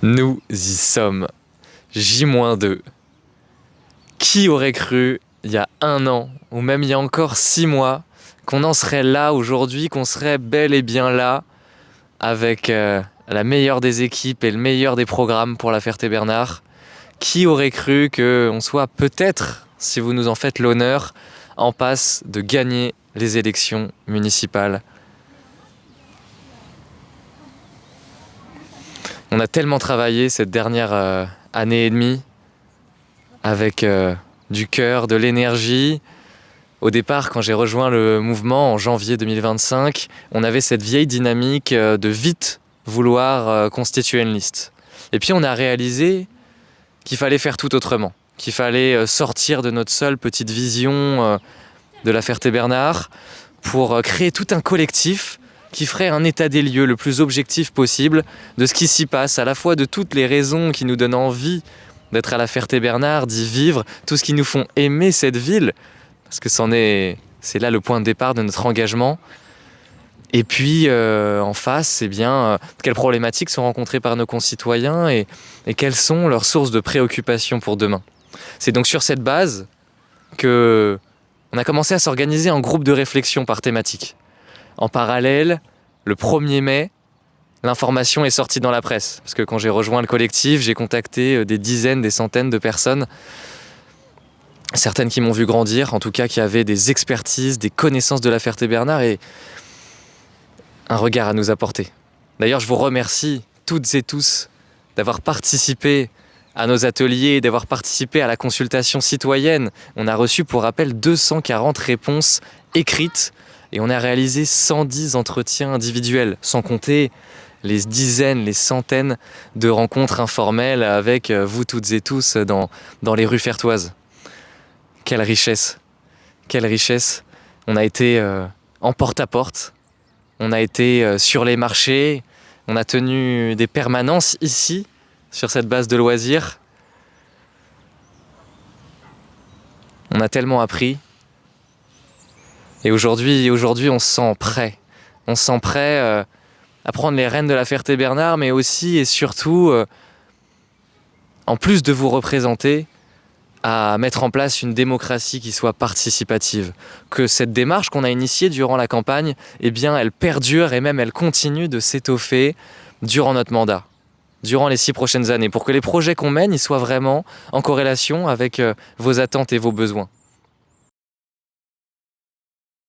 Nous y sommes. J-2. Qui aurait cru, il y a 1 an, ou même il y a encore 6 mois, qu'on en serait là aujourd'hui, qu'on serait bel et bien là, avec la meilleure des équipes et le meilleur des programmes pour la Ferté-Bernard. Qui aurait cru qu'on soit peut-être, si vous nous en faites l'honneur, en passe de gagner les élections municipales. On a tellement travaillé cette dernière année et demie avec du cœur, de l'énergie. Au départ, quand j'ai rejoint le mouvement en janvier 2025, on avait cette vieille dynamique de vite vouloir constituer une liste. Et puis on a réalisé qu'il fallait faire tout autrement, qu'il fallait sortir de notre seule petite vision de la Ferté-Bernard pour créer tout un collectif qui ferait un état des lieux le plus objectif possible de ce qui s'y passe, à la fois de toutes les raisons qui nous donnent envie d'être à la Ferté-Bernard, d'y vivre, tout ce qui nous font aimer cette ville, parce que c'est là le point de départ de notre engagement. Et puis en face, quelles problématiques sont rencontrées par nos concitoyens et quelles sont leurs sources de préoccupation pour demain. C'est donc sur cette base qu'on a commencé à s'organiser en groupe de réflexion par thématique. En parallèle, le 1er mai, l'information est sortie dans la presse. Parce que quand j'ai rejoint le collectif, j'ai contacté des dizaines, des centaines de personnes. Certaines qui m'ont vu grandir, en tout cas qui avaient des expertises, des connaissances de la Ferté-Bernard et un regard à nous apporter. D'ailleurs, je vous remercie toutes et tous d'avoir participé à nos ateliers, d'avoir participé à la consultation citoyenne. On a reçu, pour rappel, 240 réponses écrites et on a réalisé 110 entretiens individuels, sans compter les dizaines, les centaines de rencontres informelles avec vous toutes et tous dans les rues fertoises. Quelle richesse! Quelle richesse! On a été en porte-à-porte, on a été sur les marchés, on a tenu des permanences ici, sur cette base de loisirs. On a tellement appris. Et aujourd'hui, on se sent prêt. On se sent prêt à prendre les rênes de la Ferté-Bernard, mais aussi et surtout, en plus de vous représenter, à mettre en place une démocratie qui soit participative. Que cette démarche qu'on a initiée durant la campagne, elle perdure et même elle continue de s'étoffer durant notre mandat, durant les 6 prochaines années, pour que les projets qu'on mène ils soient vraiment en corrélation avec vos attentes et vos besoins.